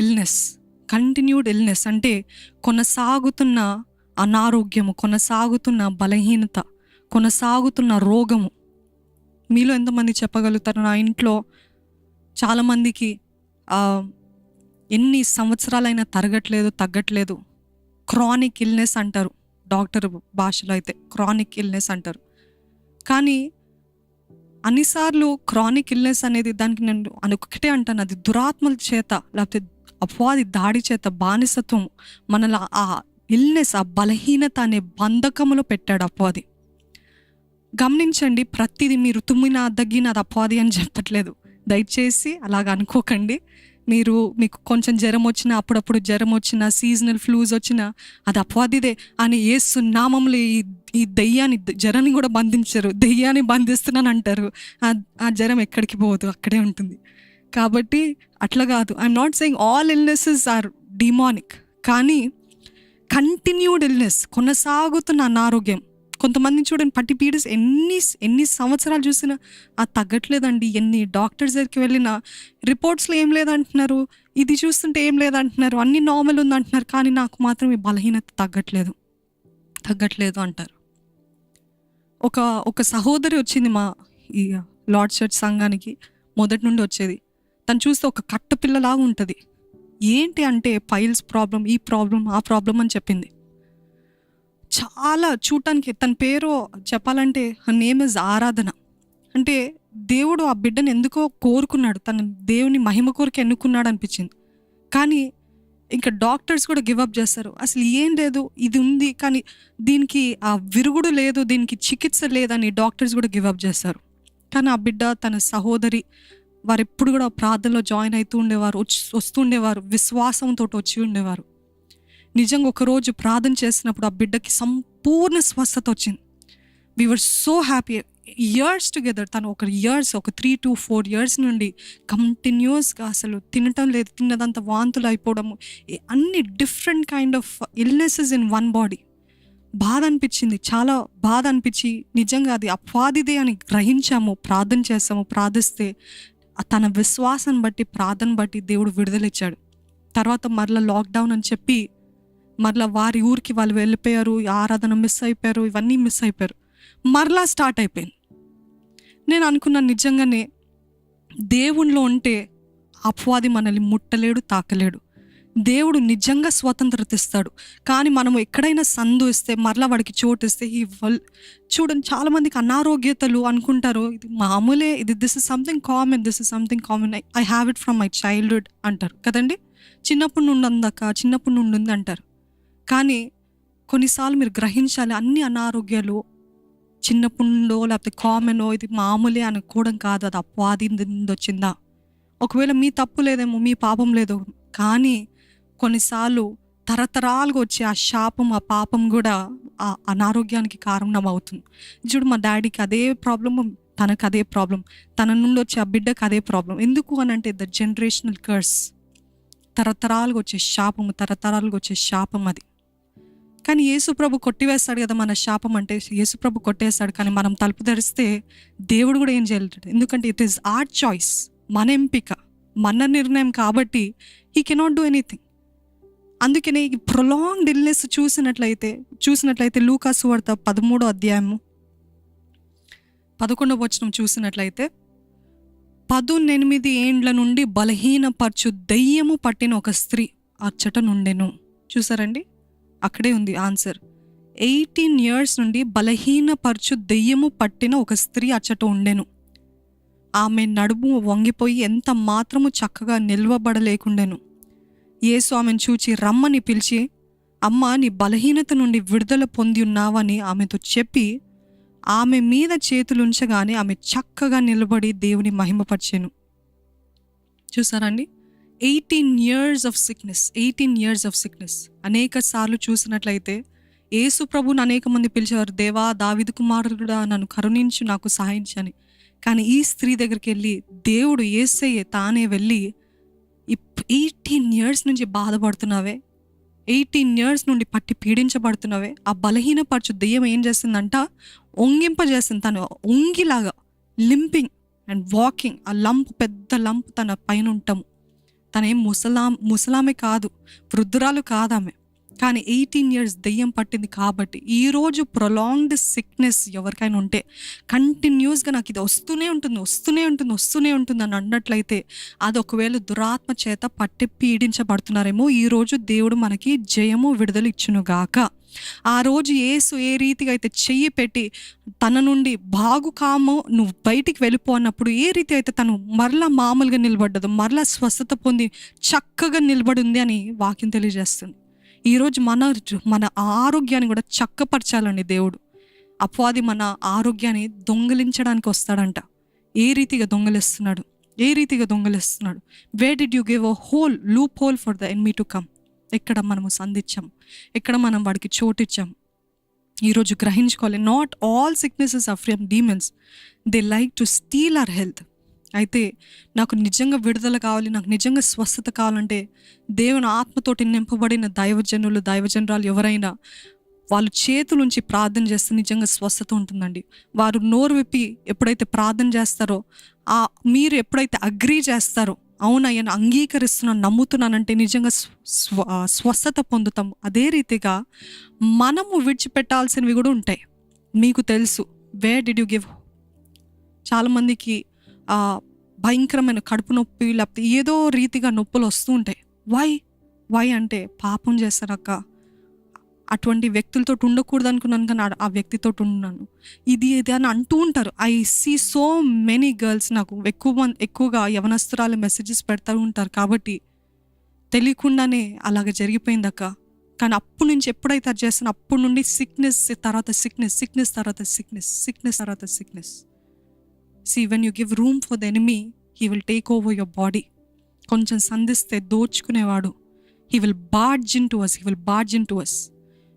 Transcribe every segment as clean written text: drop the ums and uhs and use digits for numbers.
Illness. Continued illness అంటే కొనసాగుతున్న అనారోగ్యము, కొనసాగుతున్న బలహీనత, కొనసాగుతున్న రోగము. మీలో ఎంతమంది చెప్పగలుగుతారు, నా ఇంట్లో చాలామందికి ఎన్ని సంవత్సరాలైనా తగ్గట్లేదు. క్రానిక్ ఇల్నెస్ అంటారు, డాక్టర్ భాషలో అయితే క్రానిక్ ఇల్నెస్ అంటారు. కానీ అన్నిసార్లు క్రానిక్ ఇల్నెస్ అనేది దానికి నేను ఒకటే అంటాను, అది దురాత్మల చేత లేకపోతే అపవాది దాడి చేత, బానిసత్వం మనలో ఆ ఇల్నెస్, ఆ బలహీనత అనే బంధకములో పెట్టాడు అపవాది. గమనించండి, ప్రతిదీ మీరు తుమ్మినా దగ్గినా అది అపవాది అని చెప్పట్లేదు, దయచేసి అలాగ అనుకోకండి. మీకు కొంచెం జ్వరం వచ్చినా, అప్పుడప్పుడు జ్వరం వచ్చినా, సీజనల్ ఫ్లూస్ వచ్చినా అది అపవాదిదే అని యేసు నామములో ఈ దెయ్యాన్ని, జ్వరాన్ని కూడా బంధించరు. దెయ్యాన్ని బంధిస్తున్నాను అంటారు, ఆ జ్వరం ఎక్కడికి పోదు, అక్కడే ఉంటుంది. కాబట్టి అట్లా కాదు. I'm not saying all illnesses are demonic, కానీ కంటిన్యూడ్ ఇల్నెస్, కొనసాగుతున్న అనారోగ్యం. కొంతమంది చూడండి, పట్టి పీరియడ్స్ ఎన్ని సంవత్సరాలు చూసినా అది తగ్గట్లేదండి. ఎన్ని డాక్టర్స్ దగ్గరికి వెళ్ళినా రిపోర్ట్స్లో ఏం లేదంటున్నారు, ఇది చూస్తుంటే ఏం లేదంటున్నారు, అన్ని నార్మల్ ఉందంటున్నారు, కానీ నాకు మాత్రం ఈ బలహీనత తగ్గట్లేదు అంటారు. ఒక సహోదరి వచ్చింది మా ఈ లార్డ్ చర్చ్ సంఘానికి, మొదటి నుండి వచ్చేది. తను చూస్తే ఒక కట్టపిల్లలాగా ఉంటుంది. ఏంటి అంటే పైల్స్ ప్రాబ్లం, ఈ ప్రాబ్లం, ఆ ప్రాబ్లం అని చెప్పింది. చాలా చూడటానికి, తన పేరు చెప్పాలంటే హర్ నేమ్ ఇస్ ఆరాధన. అంటే దేవుడు ఆ బిడ్డను ఎందుకో కోరుకున్నాడు, తన దేవుని మహిమ కోరిక ఎన్నుకున్నాడు అనిపించింది. కానీ ఇంకా డాక్టర్స్ కూడా గివప్ చేస్తారు, అసలు ఏం లేదు, ఇది ఉంది కానీ దీనికి ఆ విరుగుడు లేదు, దీనికి చికిత్స లేదని డాక్టర్స్ కూడా గివప్ చేస్తారు. కానీ ఆ బిడ్డ, తన సహోదరి, వారు ఎప్పుడు కూడా ప్రార్థనలో జాయిన్ అవుతూ ఉండేవారు, వస్తుండేవారు, విశ్వాసంతో వచ్చి ఉండేవారు. నిజంగా ఒకరోజు ప్రార్థన చేసినప్పుడు ఆ బిడ్డకి సంపూర్ణ స్వస్థత వచ్చింది. We were so happy. Years together, తను ఒక 3 to 4 years నుండి కంటిన్యూస్గా అసలు తినటం లేదు, తిన్నదంతా వాంతులు అయిపోవడము, అన్ని different kind of illnesses in one body. బాధ అనిపించింది, చాలా బాధ అనిపించి, నిజంగా అది అపవాదిదే అని గ్రహించాము, ప్రార్థన చేస్తాము. ప్రార్థిస్తే తన విశ్వాసాన్ని బట్టి, ప్రార్థన బట్టి దేవుడు విడుదలిచ్చాడు. తర్వాత మరలా లాక్డౌన్ అని చెప్పి మరలా వారి ఊరికి వాళ్ళు వెళ్ళిపోయారు, ఆరాధన మిస్ అయిపోయారు, ఇవన్నీ మిస్ అయిపోయారు. మరలా స్టార్ట్ అయిపోయింది. నేను అనుకున్నాను, నిజంగానే దేవునిలో ఉంటే అపవాది మనల్ని ముట్టలేడు, తాకలేడు. దేవుడు నిజంగా స్వతంత్రత ఇస్తాడు. కానీ మనము ఎక్కడైనా సందు ఇస్తే, మరలా వాడికి చోటు ఇస్తే చూడండి, చాలామందికి అనారోగ్యతలు అనుకుంటారు ఇది మామూలే, this is something common, I have it from my childhood అంటారు కదండి. చిన్నప్పటి నుండి ఉంది అంటారు. కానీ కొన్నిసార్లు మీరు గ్రహించాలి, అన్ని అనారోగ్యాలు చిన్నప్పటి నుండో లేకపోతే కామనో, ఇది మామూలే అనుకోవడం కాదు, అది అపవాది నుండి వచ్చిందా. ఒకవేళ మీ తప్పు లేదేమో, మీ పాపం లేదో, కానీ కొన్నిసార్లు తరతరాలుగా వచ్చే ఆ శాపం, ఆ పాపం కూడా ఆ అనారోగ్యానికి కారణం అవుతుంది. చూడు, మా డాడీకి అదే ప్రాబ్లం, తనకు అదే ప్రాబ్లం, తన నుండి వచ్చే ఆ బిడ్డకు అదే ప్రాబ్లం. ఎందుకు అని అంటే ద జనరేషనల్ కర్స్, తరతరాలుగా వచ్చే శాపం అది. కానీ యేసుప్రభు కొట్టివేస్తాడు కదా మన శాపం, అంటే యేసుప్రభు కొట్టేస్తాడు. కానీ మనం తలుపు తెరిస్తే దేవుడు కూడా ఏం చేయలేడు, ఎందుకంటే ఇట్ ఈస్ ఆర్ చాయిస్, మన ఎంపిక, మన నిర్ణయం. కాబట్టి హీ కెనాట్ డూ ఎనీథింగ్. అందుకనే ఈ ప్రొలాంగ్డ్ ఇల్నెస్ చూసినట్లయితే లూకా సువార్త 13వ అధ్యాయము 11వ వచనం చూసినట్లయితే, 18 ఏండ్ల నుండి బలహీనపరచు దెయ్యము పట్టిన ఒక స్త్రీ అచ్చట నుండెను. చూసారండి, అక్కడే ఉంది ఆన్సర్. 18 years నుండి బలహీనపరచు దెయ్యము పట్టిన ఒక స్త్రీ అచ్చట ఉండెను. ఆమె నడుము వంగిపోయి ఎంత మాత్రము చక్కగా నిల్వబడలేకుండెను. యేసు ఆమెను చూచి రమ్మని పిలిచి, అమ్మ, నీ బలహీనత నుండి విడుదల పొంది ఉన్నావని ఆమెతో చెప్పి ఆమె మీద చేతులుంచగానే ఆమె చక్కగా నిలబడి దేవుని మహిమపరిచెను. చూసారండి, 18 years of sickness. అనేక సార్లు చూసినట్లయితే యేసు ప్రభుని అనేక మంది పిలిచేవారు, దేవా, దావీదు కుమారుడా, నన్ను కరుణించు, నాకు సహాయించని. కానీ ఈ స్త్రీ దగ్గరికి వెళ్ళి దేవుడు యేసయ్య తానే వెళ్ళి, 18 years నుంచి బాధపడుతున్నావే, 18 years నుండి పట్టి పీడించబడుతున్నావే, ఆ బలహీనపరచు దెయ్యం ఏం చేస్తుందంట, ఒంగింపజేస్తుంది. తను ఒంగిలాగా లింపింగ్ అండ్ వాకింగ్, ఆ లంప్, పెద్ద లంప్ తన పైన ఉంటాము, తనేం ముసలామె కాదు, వృద్ధురాలు కాదామె. కానీ 18 years దెయ్యం పట్టింది. కాబట్టి ఈరోజు ప్రొలాంగ్డ్ సిక్నెస్ ఎవరికైనా ఉంటే, కంటిన్యూస్గా నాకు ఇది వస్తూనే ఉంటుంది అని అన్నట్లయితే, అది ఒకవేళ దురాత్మ చేత పట్టి పీడించబడుతున్నారేమో. ఈరోజు దేవుడు మనకి జయము, విడుదల ఇచ్చునుగాక. ఆ రోజు యేసు ఏ రీతిగా అయితే చెయ్యి పెట్టి తన నుండి బాగు కాము, నువ్వు బయటికి వెళ్ళిపో అన్నప్పుడు ఏ రీతి అయితే తను మరలా మామూలుగా నిలబడ్డదు, మరలా స్వస్థత పొంది చక్కగా నిలబడింది అని వాక్యం తెలియజేస్తుంది. ఈరోజు మన ఆరోగ్యాన్ని కూడా చక్కపరచాలండి దేవుడు. అపవాది మన ఆరోగ్యాన్ని దొంగిలించడానికి వస్తాడంట. ఏ రీతిగా దొంగలిస్తున్నాడు? Where did you give a loophole for the enemy to come? ఎక్కడ మనము సంధించాం, ఎక్కడ మనం వాడికి చోటిచ్చాం. ఈరోజు గ్రహించుకోవాలి, not all sicknesses are from demons, they like to steal our health. అయితే నాకు నిజంగా విడుదల కావాలి, నాకు నిజంగా స్వస్థత కావాలంటే దేవుని ఆత్మతోటి నింపబడిన దైవజనరాలు ఎవరైనా వాళ్ళు చేతులుంచి ప్రార్థన చేస్తే నిజంగా స్వస్థత ఉంటుందండి. వారు నోరు విప్పి ఎప్పుడైతే ప్రార్థన చేస్తారో, మీరు ఎప్పుడైతే అగ్రీ చేస్తారో, అవునయ్యను అంగీకరిస్తున్నాను, నమ్ముతున్నానంటే నిజంగా స్వస్థత పొందుతాం. అదే రీతిగా మనము విడిచిపెట్టాల్సినవి కూడా ఉంటాయి. మీకు తెలుసు, వేర్ డిడ్ యూ గివ్? చాలామందికి భయంకరమైన కడుపు నొప్పి, లేకపోతే ఏదో రీతిగా నొప్పులు వస్తూ ఉంటాయి. వై అంటే పాపం చేస్తారక్క, అటువంటి వ్యక్తులతో ఉండకూడదు అనుకున్నాను, కానీ ఆ వ్యక్తితో ఉన్నాను, ఇది అని అంటూ ఉంటారు. I see so many girls, నాకు ఎక్కువగా యవనస్తురాలు మెసేజెస్ పెడతా ఉంటారు. కాబట్టి తెలియకుండానే అలాగ జరిగిపోయింది అక్క. కానీ అప్పటి నుంచి ఎప్పుడైతే అది చేస్తానో అప్పటి నుండి సిక్నెస్ తర్వాత sickness. See, when you give room for the enemy, he will take over your body. కొంచెం సంధిస్తే దోచుకునేవాడు. He will barge into us.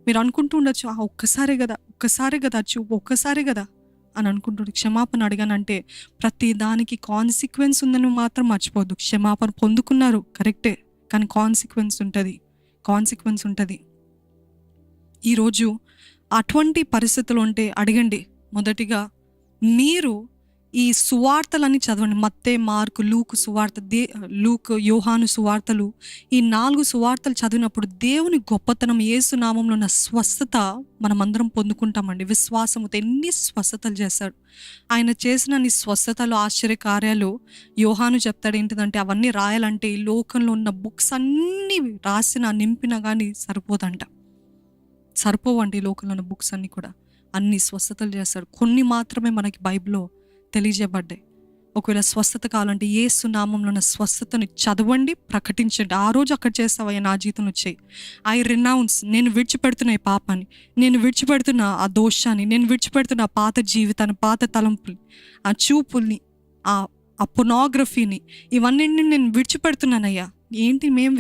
మీరు అనుకుంటూ ఉండొచ్చు, ఒక్కసారే కదా అని అనుకుంటుండే. క్షమాపణ అడిగానంటే ప్రతి దానికి కాన్సిక్వెన్స్ ఉందని మాత్రం మర్చిపోద్దు. క్షమాపణ పొందుకున్నారు కరెక్టే, కానీ కాన్సిక్వెన్స్ ఉంటుంది. ఈరోజు అటువంటి పరిస్థితులు ఉంటే అడగండి. మొదటిగా మీరు ఈ సువార్తలన్నీ చదవండి. మత్తయి, మార్కు, లూకు, యోహాను సువార్తలు, ఈ 4 సువార్తలు చదివినప్పుడు దేవుని గొప్పతనం, యేసు నామంలో ఉన్న స్వస్థత మనమందరం పొందుకుంటామండి. విశ్వాసముతో ఎన్ని స్వస్థతలు చేశాడు ఆయన. చేసిన అన్ని స్వస్థతలు, ఆశ్చర్య కార్యాలు యోహాను చెప్తాడు. ఏంటిదంటే అవన్నీ రాయాలంటే ఈ లోకంలో ఉన్న బుక్స్ అన్నీ నింపినా కానీ సరిపోవండి. ఈ లోకంలో ఉన్న బుక్స్ అన్నీ కూడా అన్ని స్వస్థతలు చేస్తాడు. కొన్ని మాత్రమే మనకి బైబిల్లో తెలియజేయబడ్డాయి. ఒకవేళ స్వస్థత కావాలంటే యేసు నామంలో ఉన్న స్వస్థతని చదవండి, ప్రకటించండి. ఆ రోజు అక్కడ చేస్తావయ్యా, నా జీవితంలో వచ్చాయి. ఐ రినౌన్స్, నేను విడిచిపెడుతున్న ఈ పాపాన్ని, నేను విడిచిపెడుతున్న ఆ దోషాన్ని, నేను విడిచిపెడుతున్న ఆ పాత జీవితాన్ని, పాత తలంపుల్ని, ఆ చూపుల్ని, ఆ పొర్నోగ్రఫీని, ఇవన్నీ నేను విడిచిపెడుతున్నానయ్యా. ఏంటి మేము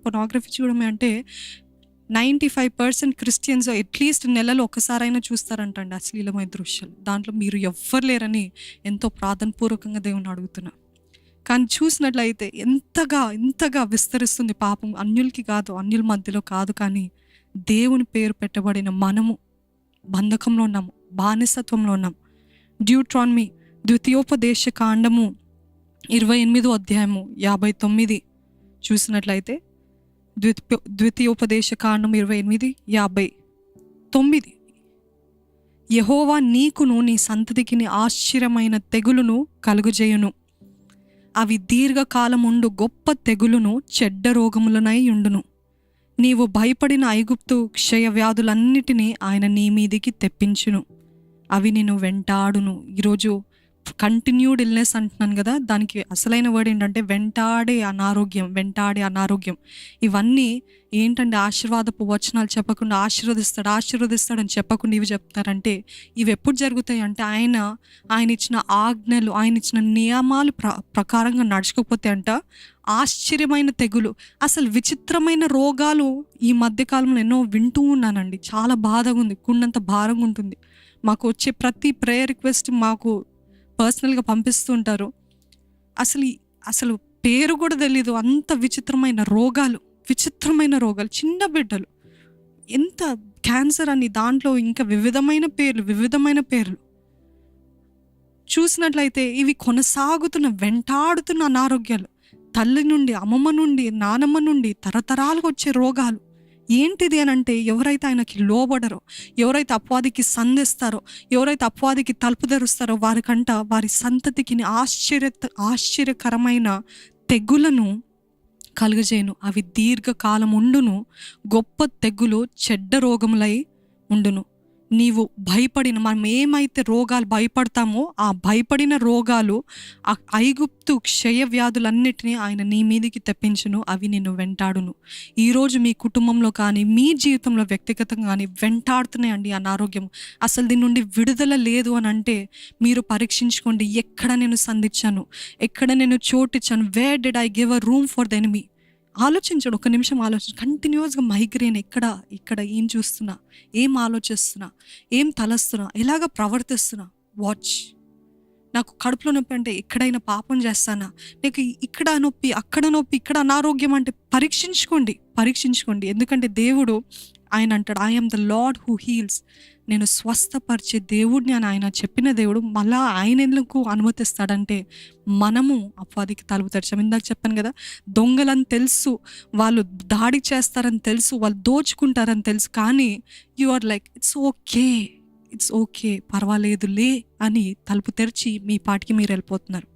పొర్నోగ్రఫీ చూడమే అంటే 95% క్రిస్టియన్స్ అట్లీస్ట్ నెలలో ఒకసారైనా చూస్తారంటండి అశ్లీలమైన దృశ్యాలు. దాంట్లో మీరు ఎవ్వరు లేరని ఎంతో ప్రార్థనపూర్వకంగా దేవుని అడుగుతున్నా. కానీ చూసినట్లయితే ఎంతగా విస్తరిస్తుంది పాపం. అన్యుల మధ్యలో కాదు, కానీ దేవుని పేరు పెట్టబడిన మనము బంధకంలో ఉన్నాము, బానిసత్వంలో ఉన్నాము. డ్యూట్రానమీ ద్వితీయోపదేశ కాండము 28వ అధ్యాయము 59 చూసినట్లయితే, ద్వితీయోపదేశ కాండం 28:59, యెహోవా నీకును నీ సంతతికి ఆశ్చర్యమైన తెగులును కలుగజేయును. అవి దీర్ఘకాలముండు గొప్ప తెగులును చెడ్డ రోగములనై ఉండును. నీవు భయపడిన ఐగుప్తు క్షయ వ్యాధులన్నిటినీ ఆయన నీ మీదికి తెప్పించును. అవి నిన్ను వెంటాడును. ఈరోజు కంటిన్యూడ్ ఇల్నెస్ అంటున్నాను కదా, దానికి అసలైన వర్డ్ ఏంటంటే వెంటాడే అనారోగ్యం. ఇవన్నీ ఏంటంటే ఆశీర్వాదపు వచనాలు చెప్పకుండా ఆశీర్వదిస్తాడని చెప్పకుండా ఇవి చెప్తారంటే ఇవి ఎప్పుడు జరుగుతాయి అంటే ఆయన ఇచ్చిన ఆజ్ఞలు, ఆయన ఇచ్చిన నియమాలు ప్రకారంగా నడుచుకోకపోతే ఆశ్చర్యమైన తెగులు, అసలు విచిత్రమైన రోగాలు ఈ మధ్యకాలంలో ఎన్నో వింటూ ఉన్నానండి. చాలా బాధగా ఉంది, గుండంత భారంగా ఉంటుంది. మాకు వచ్చే ప్రతి ప్రేయర్ రిక్వెస్ట్ మాకు పర్సనల్గా పంపిస్తూ ఉంటారు. అసలు పేరు కూడా తెలీదు, అంత విచిత్రమైన రోగాలు, చిన్న బిడ్డలు, ఎంత క్యాన్సర్ అని, దాంట్లో ఇంకా వివిధమైన పేర్లు చూసినట్లయితే ఇవి కొనసాగుతున్న వెంటాడుతున్న అనారోగ్యాలు. తల్లి నుండి, అమ్మమ్మ నుండి, నానమ్మ నుండి తరతరాలుగా వచ్చే రోగాలు. ఏంటిది అని అంటే, ఎవరైతే ఆయనకి లోబడరో, ఎవరైతే అపవాదికి సంధిస్తారో, ఎవరైతే అపవాదికి తలుపు తెరుస్తారో వారికంట వారి సంతతికి ఆశ్చర్యకరమైన తెగులను కలుగజేయును. అవి దీర్ఘకాలం ఉండును. గొప్ప తెగులు చెడ్డ రోగములై ఉండును. నీవు భయపడిన, మనం ఏమైతే రోగాలు భయపడతామో ఆ భయపడిన రోగాలు, ఆ ఐగుప్తు క్షయ వ్యాధులన్నిటినీ ఆయన నీ మీదికి తెప్పించును. అవి నిన్ను వెంటాడును. ఈరోజు మీ కుటుంబంలో కానీ మీ జీవితంలో వ్యక్తిగతంగా కానీ వెంటాడుతున్నాయండి అనారోగ్యం. అసలు దీని నుండి విడుదల లేదు అని అంటే మీరు పరీక్షించుకోండి. ఎక్కడ నేను సంధించాను, ఎక్కడ నేను చోటిచ్చాను, where did I give a room for the enemy. ఆలోచించండి, ఒక నిమిషం ఆలోచించండి. కంటిన్యూస్గా మైగ్రేన్, ఇక్కడ ఏం చూస్తున్నా, ఏం ఆలోచిస్తున్నా, ఏం తలస్తున్నా, ఎలాగ ప్రవర్తిస్తున్నా. వాచ్. నాకు కడుపులో నొప్పి అంటే ఎక్కడైనా పాపం చేస్తానా, నాకు ఇక్కడ నొప్పి, అక్కడ నొప్పి, ఇక్కడ అనారోగ్యం అంటే పరీక్షించుకోండి. ఎందుకంటే దేవుడు ఆయన అంటాడు, I am the lord who heels. నేను స్వస్థపరిచే దేవుడిని అని ఆయన చెప్పిన దేవుడు మళ్ళా ఆయన ఎందుకు అనుమతిస్తాడంటే, మనము అపవాదికి తలుపు తెరిచాం. ఇందాక చెప్పాను కదా, దొంగలని తెలుసు, వాళ్ళు దాడి చేస్తారని తెలుసు, వాళ్ళు దోచుకుంటారని తెలుసు, కానీ you are like it's okay పర్వాలేదులే అని తలుపు తెరిచి మీ పాటికి మీరు వెళ్ళిపోతున్నారు.